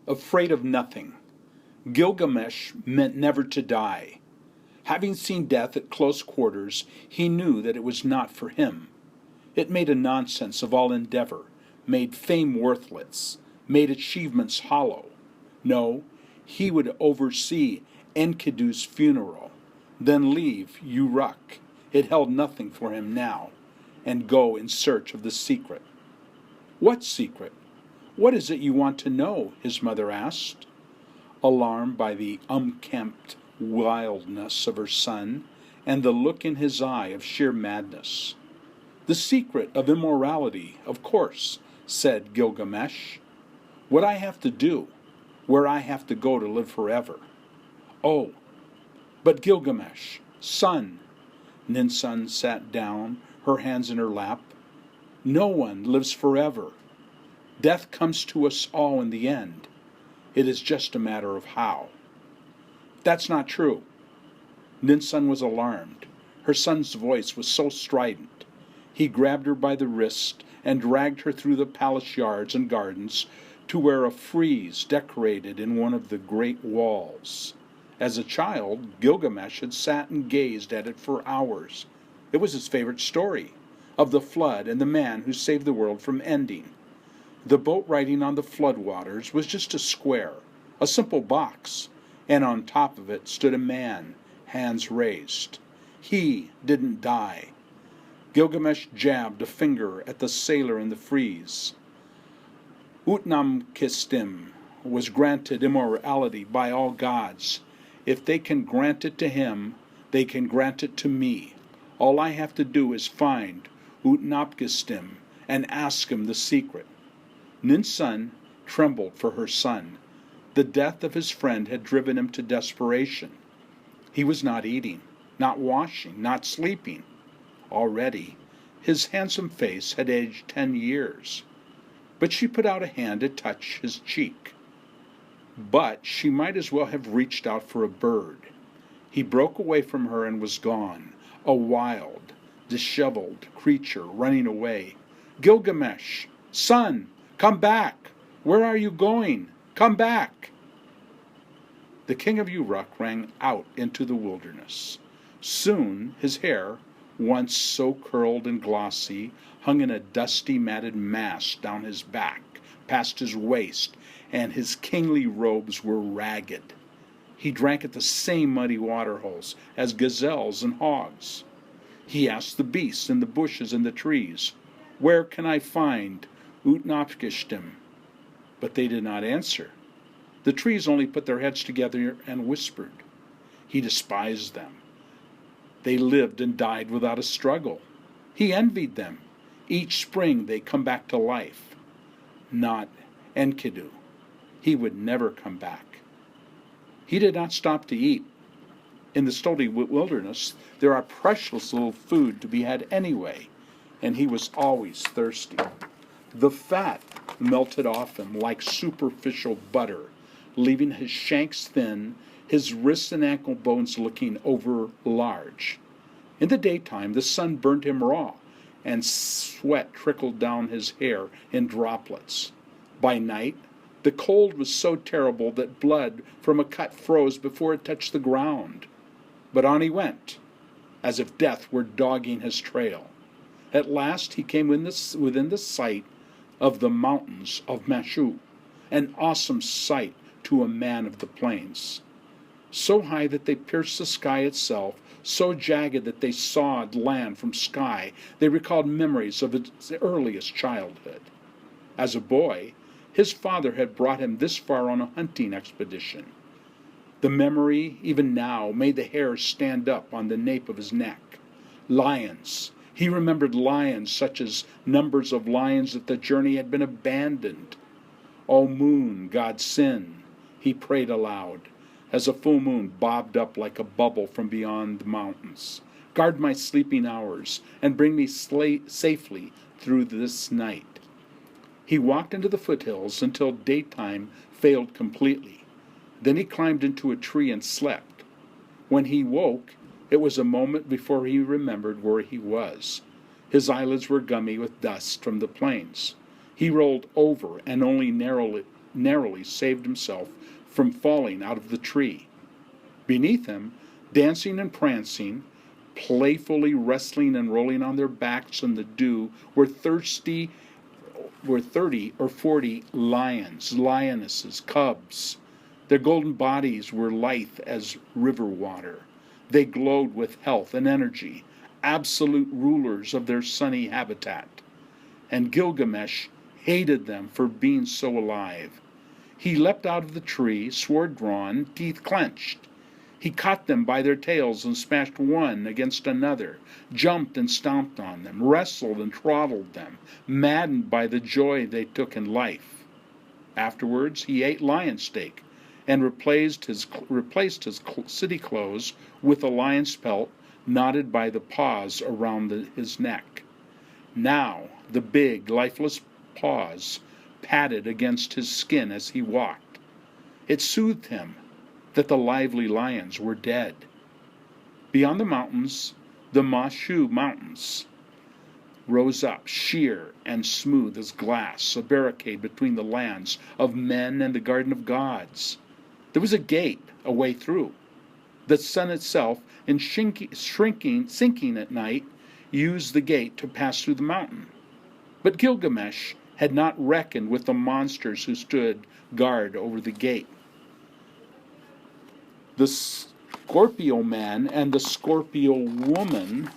Afraid of nothing. Gilgamesh meant never to die. Having seen death at close quarters, he knew that it was not for him. It made a nonsense of all endeavor, made fame worthless, made achievements hollow. No, he would oversee Enkidu's funeral, then leave Uruk, it held nothing for him now, and go in search of the secret. What secret? What is it you want to know? His mother asked, alarmed by the unkempt wildness of her son and the look in his eye of sheer madness. The secret of immorality, of course, said Gilgamesh. What I have to do, where I have to go to live forever. Oh, but Gilgamesh, son. Ninsun sat down, her hands in her lap. No one lives forever. Death comes to us all in the end. It is just a matter of how. That's not true. Ninsun was alarmed. Her son's voice was so strident. He grabbed her by the wrist and dragged her through the palace yards and gardens to where a frieze decorated in one of the great walls. As a child, Gilgamesh had sat and gazed at it for hours. It was his favorite story, of the flood and the man who saved the world from ending. The boat riding on the floodwaters was just a square, a simple box, and on top of it stood a man, hands raised. He didn't die. Gilgamesh jabbed a finger at the sailor in the frieze. Utnapishtim was granted immortality by all gods. If they can grant it to him, they can grant it to me. All I have to do is find Utnapishtim and ask him the secret. Ninsun trembled for her son. The death of his friend had driven him to desperation. He was not eating, not washing, not sleeping. Already, his handsome face had aged 10 years. But she put out a hand to touch his cheek. But she might as well have reached out for a bird. He broke away from her and was gone, a wild, disheveled creature running away. Gilgamesh, son, come back! Where are you going? Come back! The king of Uruk rang out into the wilderness. Soon his hair, once so curled and glossy, hung in a dusty matted mass down his back, past his waist, and his kingly robes were ragged. He drank at the same muddy waterholes as gazelles and hogs. He asked the beasts in the bushes and the trees, "Where can I find Utnapishtim?" But they did not answer. The trees only put their heads together and whispered. He despised them. They lived and died without a struggle. He envied them. Each spring they come back to life. Not Enkidu. He would never come back. He did not stop to eat. In the stony wilderness, there are precious little food to be had anyway, and he was always thirsty. The fat melted off him like superficial butter, leaving his shanks thin, his wrists and ankle bones looking over large. In the daytime, the sun burned him raw, and sweat trickled down his hair in droplets. By night, the cold was so terrible that blood from a cut froze before it touched the ground. But on he went, as if death were dogging his trail. At last he came within the sight of the mountains of Mashu, an awesome sight to a man of the plains. So high that they pierced the sky itself, so jagged that they sawed land from sky, they recalled memories of his earliest childhood. As a boy, his father had brought him this far on a hunting expedition. The memory, even now, made the hair stand up on the nape of his neck. Lions. He remembered lions, such as numbers of lions that the journey had been abandoned. O moon, God Sin, he prayed aloud, as a full moon bobbed up like a bubble from beyond the mountains. Guard my sleeping hours, and bring me safely through this night. He walked into the foothills until daytime failed completely. Then he climbed into a tree and slept. When he woke, it was a moment before he remembered where he was. His eyelids were gummy with dust from the plains. He rolled over and only narrowly narrowly saved himself from falling out of the tree. Beneath him, dancing and prancing, playfully wrestling and rolling on their backs in the dew, were 30 or 40 lions, lionesses, cubs. Their golden bodies were lithe as river water. They glowed with health and energy, absolute rulers of their sunny habitat. And Gilgamesh hated them for being so alive. He leapt out of the tree, sword drawn, teeth clenched. He caught them by their tails and smashed one against another, jumped and stomped on them, wrestled and throttled them, maddened by the joy they took in life. Afterwards, he ate lion steak and replaced his city clothes with a lion's pelt knotted by the paws around his neck. Now the big, lifeless paws patted against his skin as he walked. It soothed him that the lively lions were dead. Beyond the mountains, the Mashu Mountains rose up, sheer and smooth as glass, a barricade between the lands of men and the garden of gods. There was a gate, a way through. The sun itself, in sinking at night, used the gate to pass through the mountain. But Gilgamesh had not reckoned with the monsters who stood guard over the gate. The Scorpio man and the Scorpio woman,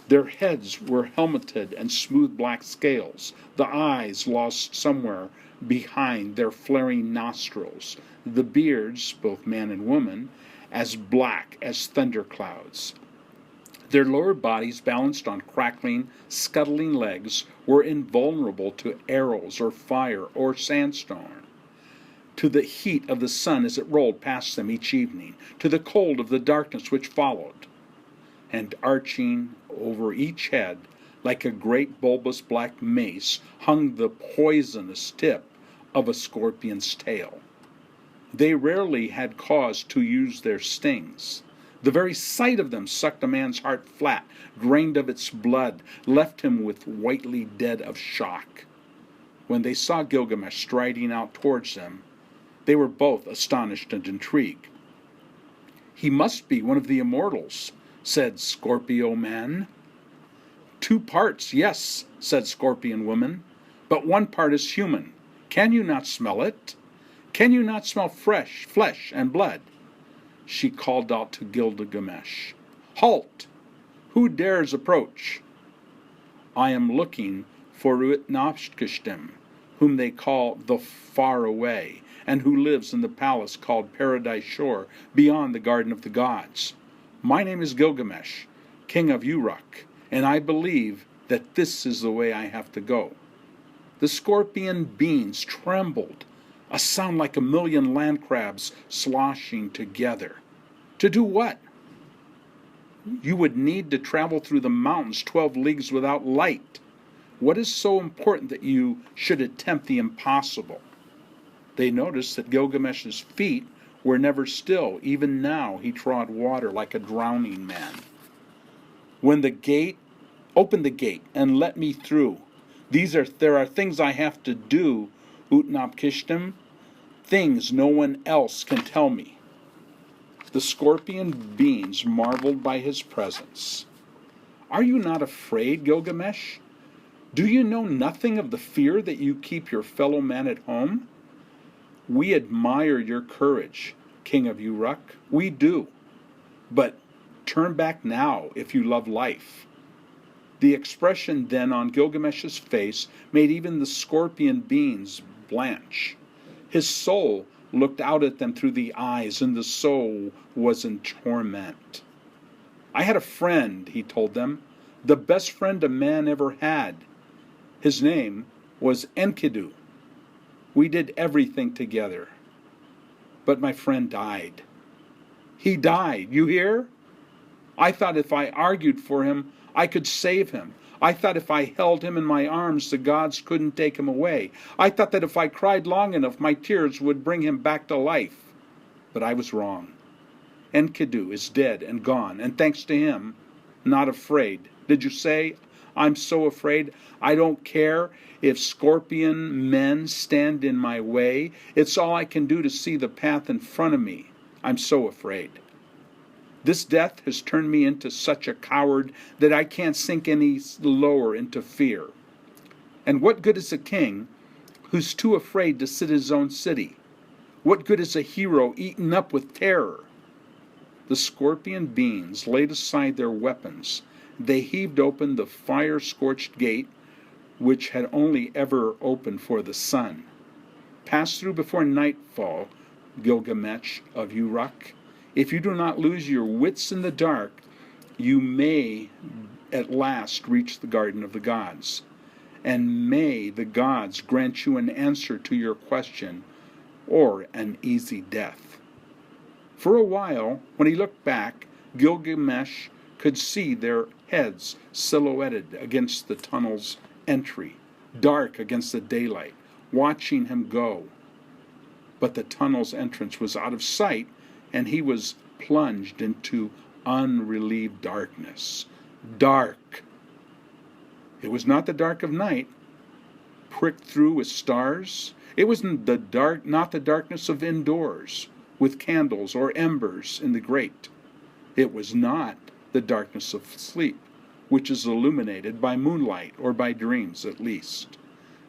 their heads were helmeted and smooth black scales, the eyes lost somewhere behind their flaring nostrils, the beards, both man and woman, as black as thunderclouds. Their lower bodies, balanced on crackling, scuttling legs, were invulnerable to arrows or fire or sandstorm, to the heat of the sun as it rolled past them each evening, to the cold of the darkness which followed. And arching over each head, like a great bulbous black mace, hung the poisonous tip of a scorpion's tail. They rarely had cause to use their stings. The very sight of them sucked a man's heart flat, drained of its blood, left him with whitely dead of shock. When they saw Gilgamesh striding out towards them, they were both astonished and intrigued. "He must be one of the immortals," said Scorpio man. "Two parts, yes," said Scorpion woman, "but one part is human. Can you not smell it? Can you not smell fresh flesh and blood?" She called out to Gilgamesh, "Halt! Who dares approach?" "I am looking for Utnapishtim, whom they call the Far Away, and who lives in the palace called Paradise Shore, beyond the Garden of the Gods. My name is Gilgamesh, king of Uruk, and I believe that this is the way I have to go." The scorpion beings trembled, a sound like a million land crabs sloshing together. To do what? You would need to travel through the mountains 12 leagues without light. What is so important that you should attempt the impossible? They noticed that Gilgamesh's feet were never still. Even now he trod water like a drowning man. Open the gate and let me through. There are things I have to do, Utnapishtim, things no one else can tell me. The scorpion beings marveled by his presence. "Are you not afraid, Gilgamesh? Do you know nothing of the fear that you keep your fellow man at home? We admire your courage, king of Uruk. We do. But turn back now if you love life." The expression then on Gilgamesh's face made even the scorpion beings blanch. His soul looked out at them through the eyes, and the soul was in torment. "I had a friend," he told them, "the best friend a man ever had. His name was Enkidu. We did everything together. But my friend died. He died, you hear? I thought if I argued for him, I could save him. I thought if I held him in my arms, the gods couldn't take him away. I thought that if I cried long enough, my tears would bring him back to life. But I was wrong. Enkidu is dead and gone, and thanks to him, not afraid. Did you say I'm so afraid. I don't care if scorpion men stand in my way. It's all I can do to see the path in front of me. I'm so afraid. This death has turned me into such a coward that I can't sink any lower into fear. And what good is a king who's too afraid to sit in his own city? What good is a hero eaten up with terror? The scorpion beings laid aside their weapons. They heaved open the fire-scorched gate, which had only ever opened for the sun. Pass through before nightfall, Gilgamesh of Uruk. If you do not lose your wits in the dark, you may at last reach the garden of the gods. And may the gods grant you an answer to your question, or an easy death. For a while, when he looked back, Gilgamesh could see their heads silhouetted against the tunnel's entry, dark against the daylight, watching him go. But the tunnel's entrance was out of sight, and he was plunged into unrelieved darkness. Dark. It was not the dark of night, pricked through with stars. It was not the darkness of indoors, with candles or embers in the grate. It was not the darkness of sleep, which is illuminated by moonlight, or by dreams at least.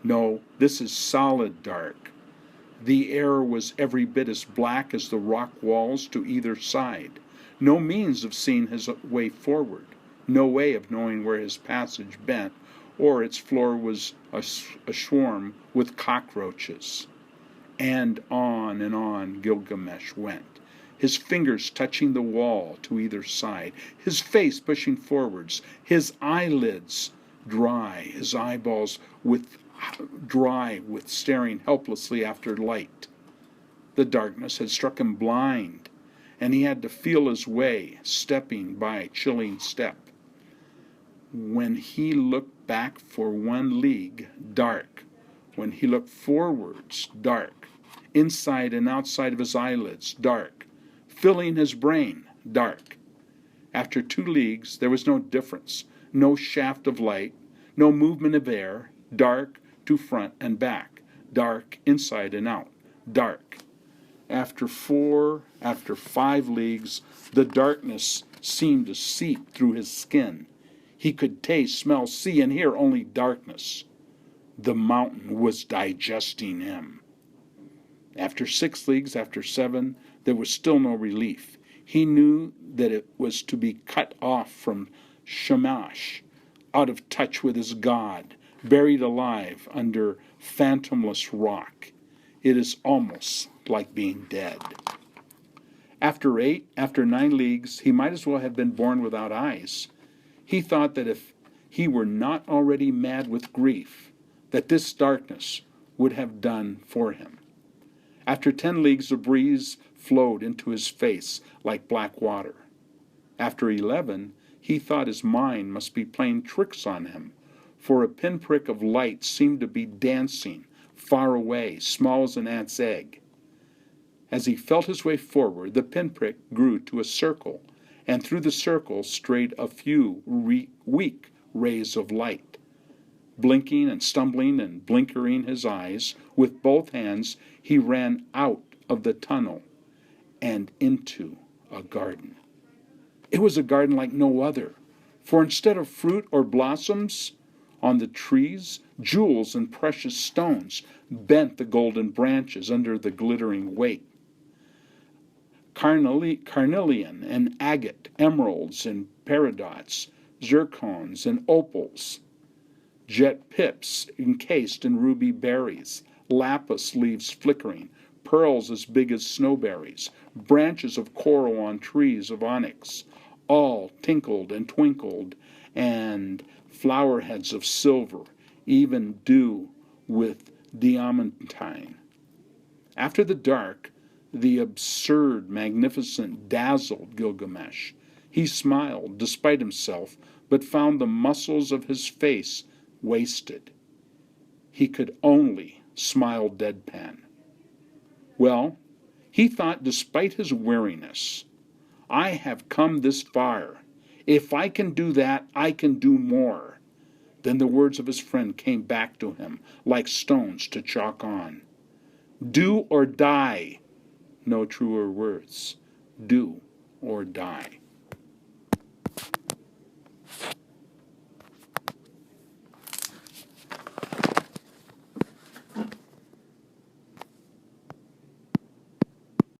No, this is solid dark. The air was every bit as black as the rock walls to either side. No means of seeing his way forward, no way of knowing where his passage bent, or its floor was a swarm with cockroaches. And on Gilgamesh went, his fingers touching the wall to either side, his face pushing forwards, his eyelids dry, his eyeballs dry with staring helplessly after light. The darkness had struck him blind, and he had to feel his way, stepping by chilling step. When he looked back for 1 league, dark. When he looked forwards, dark. Inside and outside of his eyelids, dark. Filling his brain, dark. After 2 leagues, there was no difference, no shaft of light, no movement of air, dark to front and back, dark inside and out, dark. After 5 leagues, the darkness seemed to seep through his skin. He could taste, smell, see, and hear only darkness. The mountain was digesting him. After 6 leagues, after 7, there was still no relief. He knew that it was to be cut off from Shamash, out of touch with his God, buried alive under phantomless rock. It is almost like being dead. After 9 leagues, he might as well have been born without eyes. He thought that if he were not already mad with grief, that this darkness would have done for him. After 10 leagues, the breeze flowed into his face like black water. After 11, he thought his mind must be playing tricks on him, for a pinprick of light seemed to be dancing far away, small as an ant's egg. As he felt his way forward, the pinprick grew to a circle, and through the circle strayed a few weak rays of light. Blinking and stumbling and blinkering his eyes, with both hands he ran out of the tunnel and into a garden. It was a garden like no other, for instead of fruit or blossoms on the trees, jewels and precious stones bent the golden branches under the glittering weight. Carnelian and agate, emeralds and peridots, zircons and opals, jet pips encased in ruby berries, lapis leaves flickering, pearls as big as snowberries, branches of coral on trees of onyx, all tinkled and twinkled, and flower heads of silver, even dew with diamantine. After the dark, the absurd, magnificent dazzled Gilgamesh. He smiled, despite himself, but found the muscles of his face wasted. He could only smile deadpan. Well, he thought, despite his weariness, I have come this far. If I can do that, I can do more. Then the words of his friend came back to him like stones to chalk on. Do or die. No truer words. Do or die.